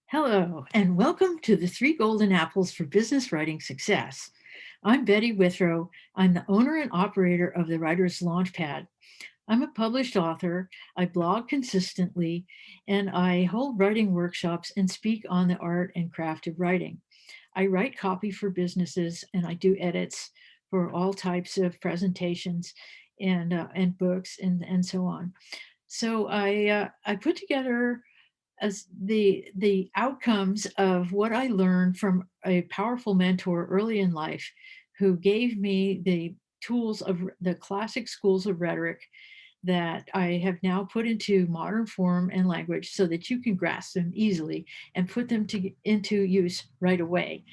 Hello, and welcome to the Three Golden Apples for Business Writing Success. I'm Betty Withrow. I'm the owner and operator of the Writer's Launchpad. I'm a published author, I blog consistently, and I hold writing workshops and speak on the art and craft of writing. I write copy for businesses and I do edits for all types of presentations and books and so on. So I put together as the outcomes of what I learned from a powerful mentor early in life who gave me the tools of the classic schools of rhetoric that I have now put into modern form and language so that you can grasp them easily and put them into use right away.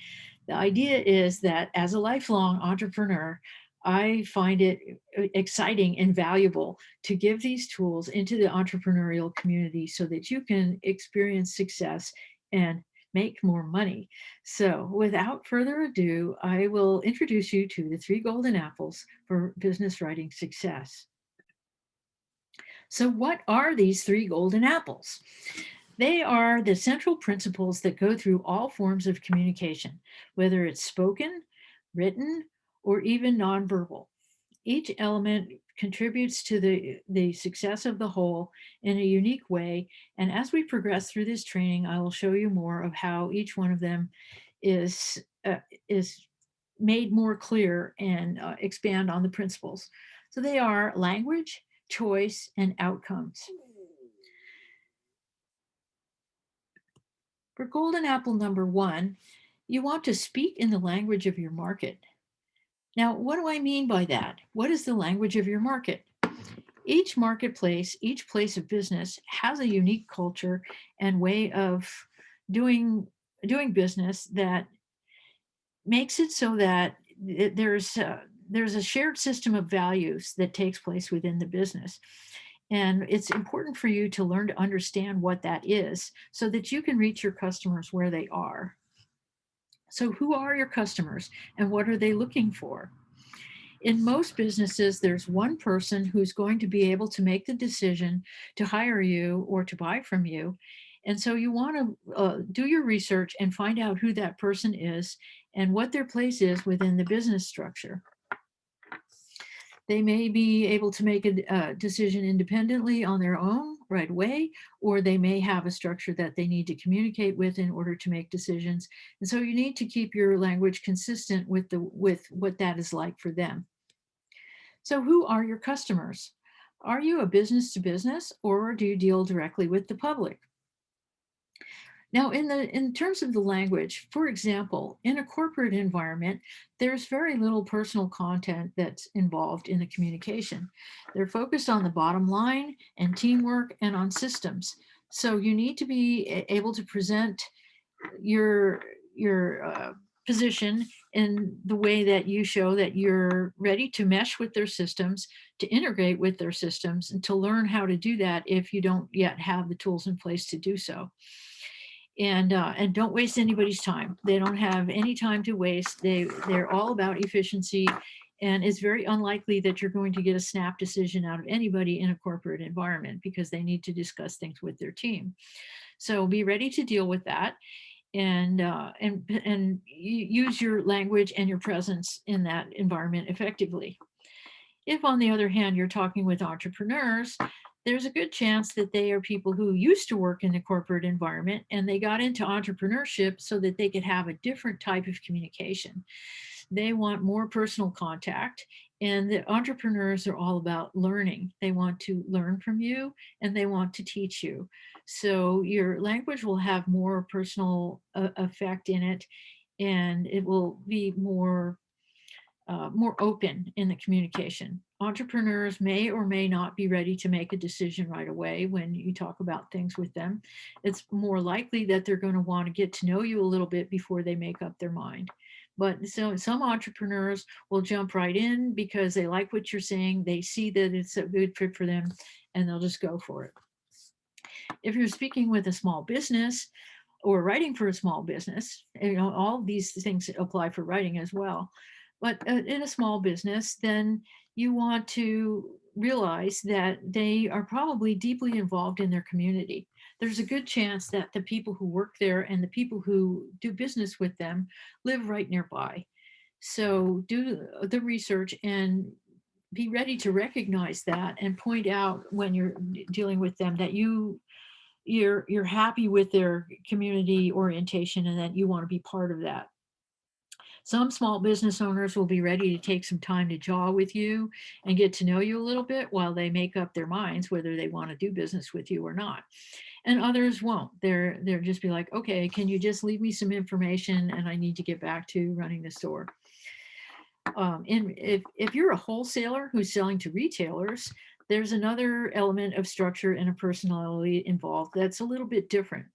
The idea is that as a lifelong entrepreneur, I find it exciting and valuable to give these tools into the entrepreneurial community so that you can experience success and make more money. So, without further ado, I will introduce you to the three golden apples for business writing success. So, what are these three golden apples? They are the central principles that go through all forms of communication, whether it's spoken, written, or even nonverbal. Each element contributes to the success of the whole in a unique way. And as we progress through this training, I will show you more of how each one of them is made more clear and expand on the principles. So they are language, choice, and outcomes. For golden apple number one, you want to speak in the language of your market. Now, what do I mean by that? What is the language of your market? Each marketplace, each place of business has a unique culture and way of doing business that makes it so that there's a shared system of values that takes place within the business. And it's important for you to learn to understand what that is so that you can reach your customers where they are. So, who are your customers and what are they looking for? In most businesses, there's one person who's going to be able to make the decision to hire you or to buy from you. And so you want to do your research and find out who that person is and what their place is within the business structure. They may be able to make a decision independently on their own right away, or they may have a structure that they need to communicate with in order to make decisions. And so you need to keep your language consistent with what that is like for them. So who are your customers? Are you a business to business or do you deal directly with the public? Now, in terms of the language, for example, in a corporate environment, there's very little personal content that's involved in the communication. They're focused on the bottom line and teamwork and on systems. So you need to be able to present your position in the way that you show that you're ready to mesh with their systems, to integrate with their systems, and to learn how to do that if you don't yet have the tools in place to do so. And don't waste anybody's time. They don't have any time to waste. They're all about efficiency, and it's very unlikely that you're going to get a snap decision out of anybody in a corporate environment because they need to discuss things with their team. So be ready to deal with that and use your language and your presence in that environment effectively. If, on the other hand, you're talking with entrepreneurs, there's a good chance that they are people who used to work in the corporate environment and they got into entrepreneurship so that they could have a different type of communication. They want more personal contact, and the entrepreneurs are all about learning. They want to learn from you and they want to teach you. So your language will have more personal effect in it, and it will be more open in the communication. Entrepreneurs may or may not be ready to make a decision right away when you talk about things with them. It's more likely that they're going to want to get to know you a little bit before they make up their mind. But so some entrepreneurs will jump right in because they like what you're saying, they see that it's a good fit for them, and they'll just go for it. If you're speaking with a small business or writing for a small business, all these things apply for writing as well. But in a small business, then you want to realize that they are probably deeply involved in their community. there's a good chance that the people who work there and the people who do business with them live right nearby. So do the research and be ready to recognize that and point out when you're dealing with them that you're happy with their community orientation and that you want to be part of that. Some small business owners will be ready to take some time to jaw with you and get to know you a little bit while they make up their minds whether they want to do business with you or not. And others won't. They're just be like, okay, can you just leave me some information and I need to get back to running the store. And if you're a wholesaler who's selling to retailers, there's another element of structure and a personality involved that's a little bit different.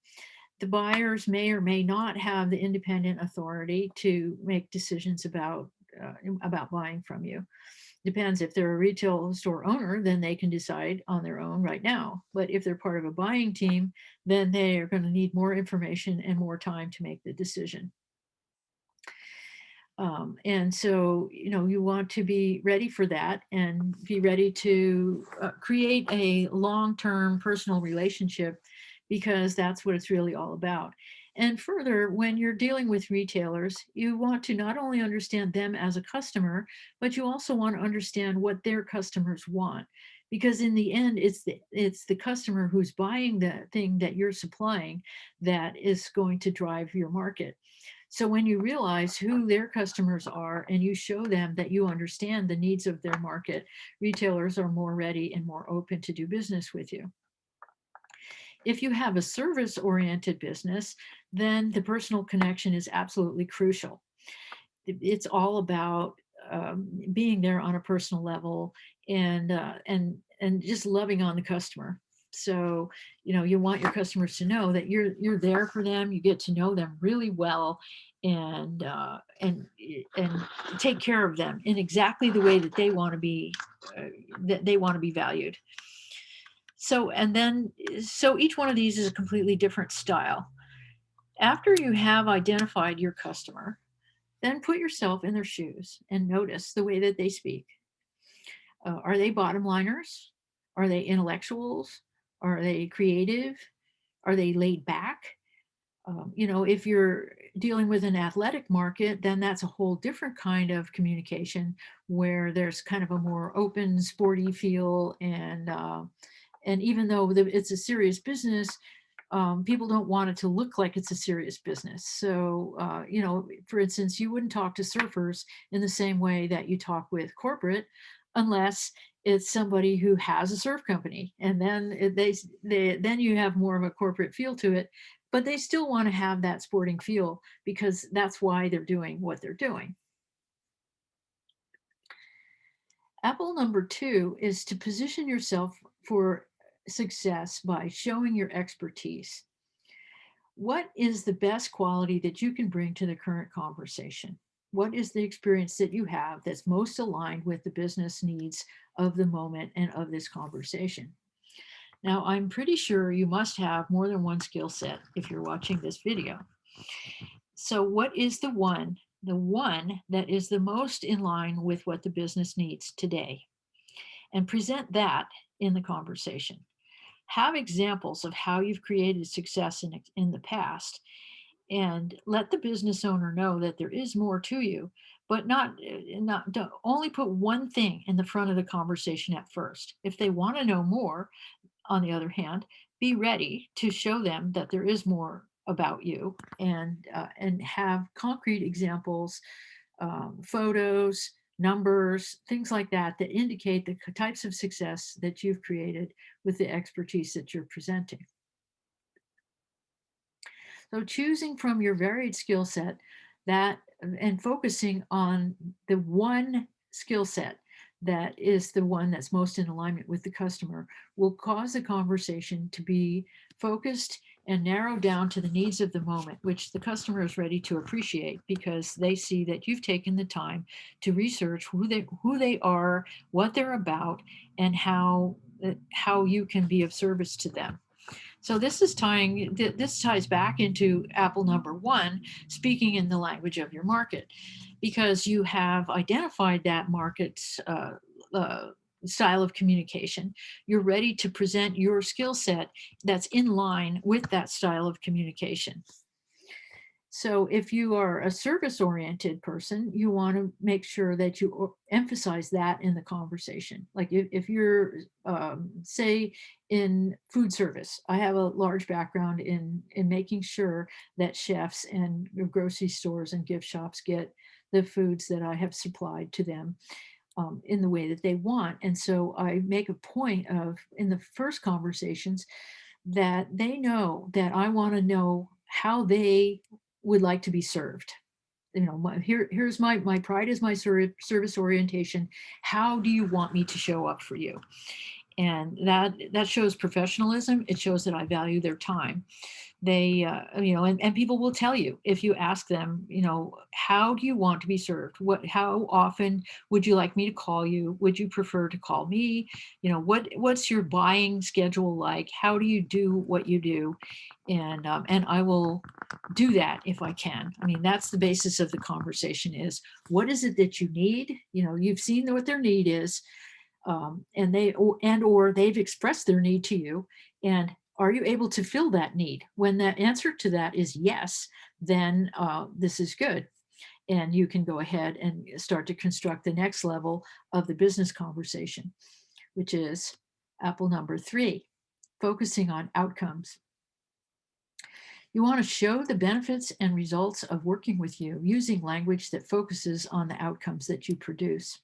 The buyers may or may not have the independent authority to make decisions about buying from you. Depends. If they're a retail store owner, then they can decide on their own right now. But if they're part of a buying team, then they are going to need more information and more time to make the decision. And so, you want to be ready for that and be ready to create a long-term personal relationship, because that's what it's really all about. And further, when you're dealing with retailers, you want to not only understand them as a customer, but you also want to understand what their customers want. Because in the end, it's the customer who's buying the thing that you're supplying that is going to drive your market. So when you realize who their customers are and you show them that you understand the needs of their market, retailers are more ready and more open to do business with you. If you have a service-oriented business, then the personal connection is absolutely crucial. It's all about being there on a personal level and just loving on the customer. So, you want your customers to know that you're there for them. You get to know them really well, and and take care of them in exactly the way that they want to be valued. So each one of these is a completely different style. After you have identified your customer, then put yourself in their shoes and notice the way that they speak. Are they bottom liners? Are they intellectuals? Are they creative? Are they laid back? If you're dealing with an athletic market, then that's a whole different kind of communication where there's kind of a more open, sporty feel, and even though it's a serious business, people don't want it to look like it's a serious business. So, for instance, you wouldn't talk to surfers in the same way that you talk with corporate, unless it's somebody who has a surf company, and then then you have more of a corporate feel to it. But they still want to have that sporting feel because that's why they're doing what they're doing. Apple number 2 is to position yourself for success by showing your expertise. What is the best quality that you can bring to the current conversation? What is the experience that you have that's most aligned with the business needs of the moment and of this conversation? Now, I'm pretty sure you must have more than one skill set if you're watching this video. So what is the one that is the most in line with what the business needs today? And present that in the conversation. Have examples of how you've created success in the past, and let the business owner know that there is more to you, but not don't only put one thing in the front of the conversation at first. If they want to know more, on the other hand, be ready to show them that there is more about you, and have concrete examples, photos, numbers, things like that that indicate the types of success that you've created with the expertise that you're presenting. So choosing from your varied skill set that and focusing on the one skill set that is the one that's most in alignment with the customer will cause the conversation to be focused and narrowed down to the needs of the moment, which the customer is ready to appreciate because they see that you've taken the time to research who they are, what they're about, and how you can be of service to them. So this ties back into Apple number 1, speaking in the language of your market, because you have identified that market's style of communication. You're ready to present your skill set that's in line with that style of communication. So if you are a service-oriented person, you want to make sure that you emphasize that in the conversation. Like if you're, say, in food service, I have a large background in making sure that chefs and grocery stores and gift shops get the foods that I have supplied to them in the way that they want. And so I make a point of, in the first conversations, that they know that I want to know how they would like to be served. You know, here's my pride is my service orientation. How do you want me to show up for you? And that shows professionalism. It shows that I value their time. They, and people will tell you if you ask them, how do you want to be served? How often would you like me to call you? Would you prefer to call me? What's your buying schedule like? How do you do what you do? And I will do that if I can. I mean, that's the basis of the conversation is, what is it that you need? You've seen what their need is, or they've expressed their need to you, and are you able to fill that need? When the answer to that is yes, then this is good. And you can go ahead and start to construct the next level of the business conversation, which is apple number 3, focusing on outcomes. You want to show the benefits and results of working with you using language that focuses on the outcomes that you produce.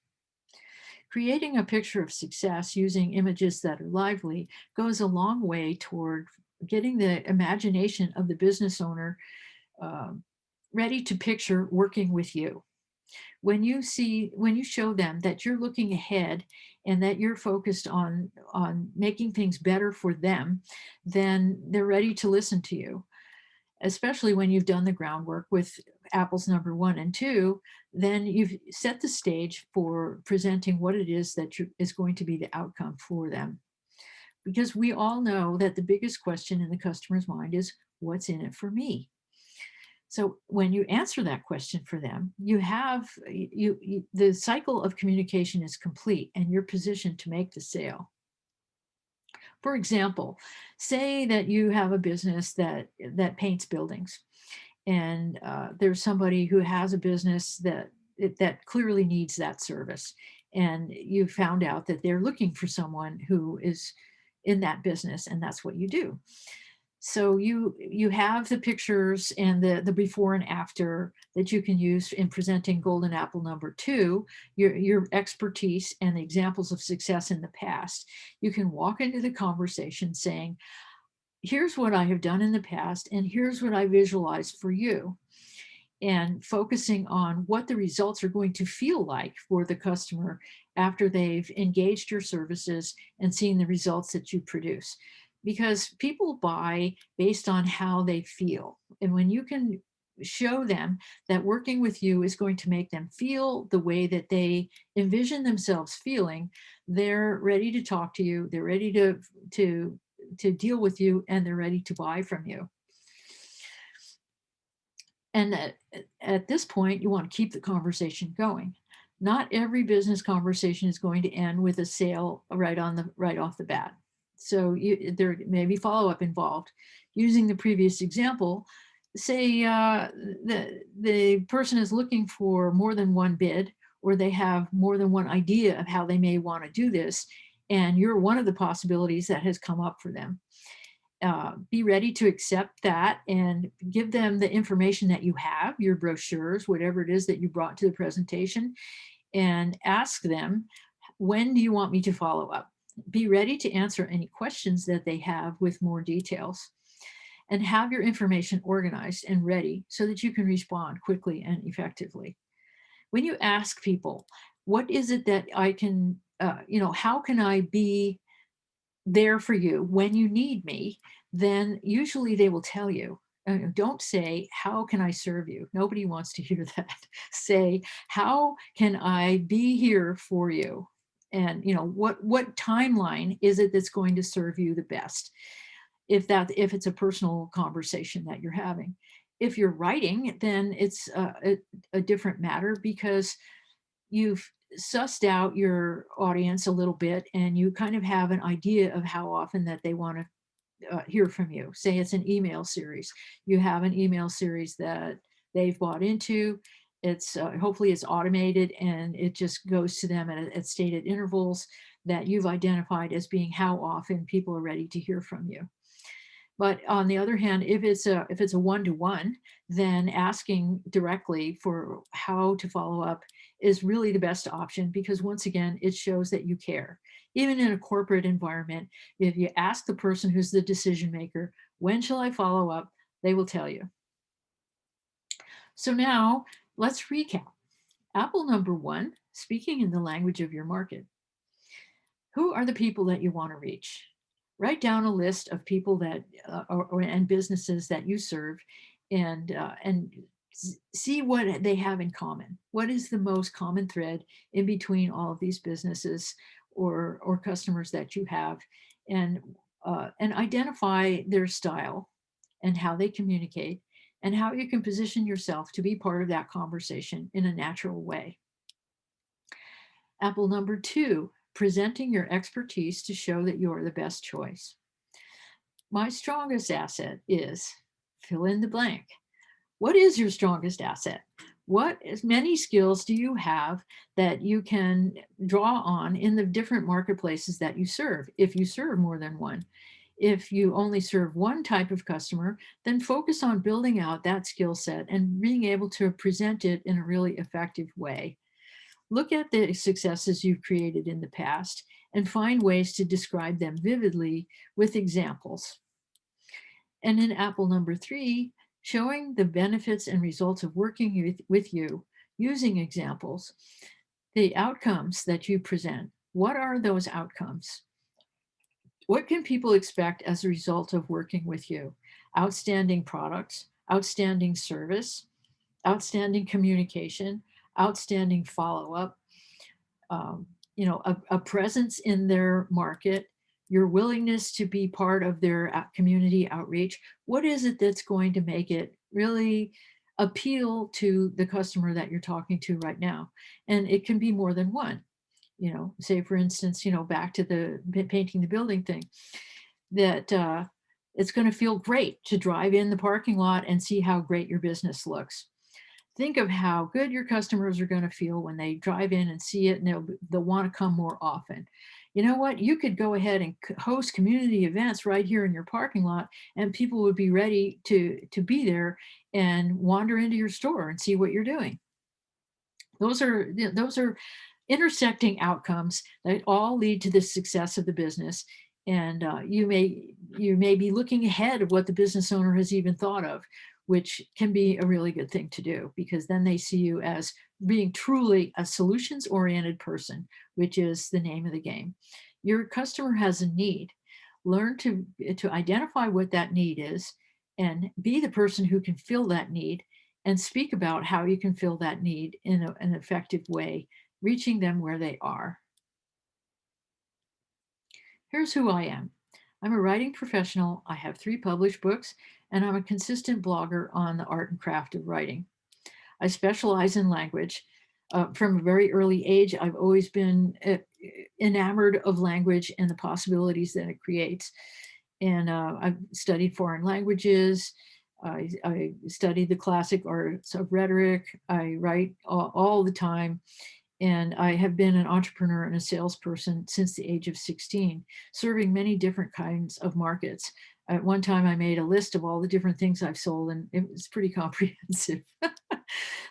Creating a picture of success using images that are lively goes a long way toward getting the imagination of the business owner ready to picture working with you. When you show them that you're looking ahead and that you're focused on making things better for them, then they're ready to listen to you. Especially when you've done the groundwork with apples number 1 and 2, then you've set the stage for presenting what it is that is going to be the outcome for them. Because we all know that the biggest question in the customer's mind is, what's in it for me? So when you answer that question for them, the cycle of communication is complete and you're positioned to make the sale. For example, say that you have a business that paints buildings, and there's somebody who has a business that clearly needs that service, and you found out that they're looking for someone who is in that business, and that's what you do. So you have the pictures and the before and after that you can use in presenting golden apple number 2, your expertise and the examples of success in the past. You can walk into the conversation saying, here's what I have done in the past, and here's what I visualize for you. And focusing on what the results are going to feel like for the customer after they've engaged your services and seen the results that you produce. Because people buy based on how they feel. And when you can show them that working with you is going to make them feel the way that they envision themselves feeling, they're ready to talk to you, they're ready to deal with you, and they're ready to buy from you. And at this point, you want to keep the conversation going. Not every business conversation is going to end with a sale right off the bat. So there may be follow-up involved. Using the previous example, say the person is looking for more than one bid, or they have more than one idea of how they may want to do this, and you're one of the possibilities that has come up for them. Be ready to accept that and give them the information that you have, your brochures, whatever it is that you brought to the presentation, and ask them, when do you want me to follow up? Be ready to answer any questions that they have with more details, and have your information organized and ready so that you can respond quickly and effectively. When you ask people, what is it that I can, how can I be there for you when you need me, then usually they will tell you. Don't say, how can I serve you? Nobody wants to hear that. Say, how can I be here for you? And what timeline is it that's going to serve you the best? If it's a personal conversation that you're having. If you're writing, then it's a different matter, because you've sussed out your audience a little bit and you kind of have an idea of how often that they want to hear from you. Say it's an email series. You have an email series that they've bought into. It's hopefully it's automated and it just goes to them at stated intervals that you've identified as being how often people are ready to hear from you. But on the other hand, if it's a one-to-one, then asking directly for how to follow up is really the best option because once again, it shows that you care. Even in a corporate environment, if you ask the person who's the decision maker, when shall I follow up? They will tell you. So now let's recap. Apple number one, speaking in the language of your market. Who are the people that you want to reach? Write down a list of people that and businesses that you serve, and see what they have in common. What is the most common thread in between all of these businesses or customers that you have, and identify their style and how they communicate and how you can position yourself to be part of that conversation in a natural way. Apple number two, presenting your expertise to show that you're the best choice. My strongest asset is fill in the blank. What is your strongest asset? What many skills do you have that you can draw on in the different marketplaces that you serve, if you serve more than one? If you only serve one type of customer, then focus on building out that skill set and being able to present it in a really effective way. Look at the successes you've created in the past and find ways to describe them vividly with examples. And in Apple number three, showing the benefits and results of working with you using examples, the outcomes that you present. What are those outcomes? What can people expect as a result of working with you? Outstanding products, outstanding service, outstanding communication, outstanding follow-up, um, a presence in their market, your willingness to be part of their community outreach. What is it that's going to make it really appeal to the customer that you're talking to right now? And it can be more than one. Say for instance, back to the painting the building thing, that it's going to feel great to drive in the parking lot and see how great your business looks. Think of how good your customers are going to feel when they drive in and see it, and they'll want to come more often. You know what? You could go ahead and host community events right here in your parking lot, and people would be ready to be there and wander into your store and see what you're doing. Those are intersecting outcomes that all lead to the success of the business. And you may be looking ahead of what the business owner has even thought of, which can be a really good thing to do because then they see you as being truly a solutions oriented person, which is the name of the game. Your customer has a need. Learn to identify what that need is and be the person who can fill that need and speak about how you can fill that need in an effective way, reaching them where they are. Here's who I am. I'm a writing professional. I have 3 published books, and I'm a consistent blogger on the art and craft of writing. I specialize in language. From a very early age, I've always been enamored of language and the possibilities that it creates. And I've studied foreign languages. I studied the classic arts of rhetoric. I write all the time. And I have been an entrepreneur and a salesperson since the age of 16, serving many different kinds of markets. At one time, I made a list of all the different things I've sold, and it was pretty comprehensive.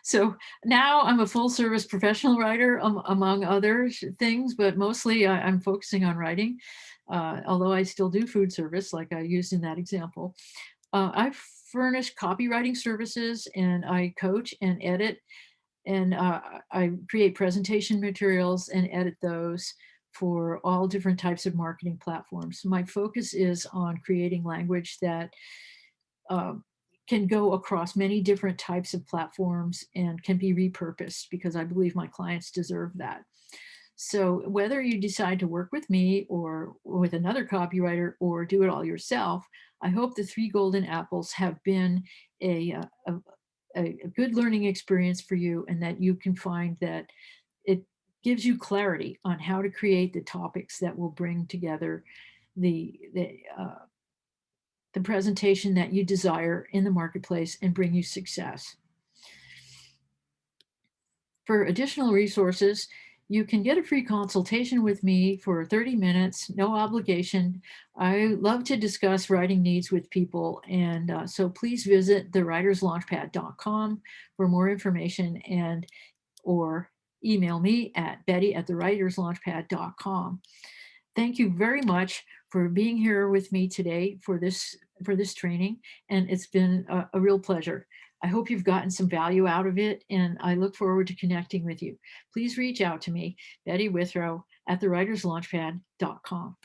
So now I'm a full service professional writer, among other things, but mostly I'm focusing on writing, although I still do food service, like I used in that example. I furnish copywriting services, and I coach and edit, and I create presentation materials and edit those for all different types of marketing platforms. My focus is on creating language that uh, can go across many different types of platforms and can be repurposed because I believe my clients deserve that. So whether you decide to work with me or with another copywriter or do it all yourself, I hope the 3 golden apples have been a, a, a good learning experience for you, and that you can find that it gives you clarity on how to create the topics that will bring together the, the, uh, the presentation that you desire in the marketplace and bring you success. For additional resources, you can get a free consultation with me for 30 minutes, no obligation. I love to discuss writing needs with people. And so please visit thewriterslaunchpad.com for more information or email me at betty@thewriterslaunchpad.com. Thank you very much for being here with me today for this training, and it's been a real pleasure. I hope you've gotten some value out of it, and I look forward to connecting with you. Please reach out to me, Betty Withrow at thewriterslaunchpad.com.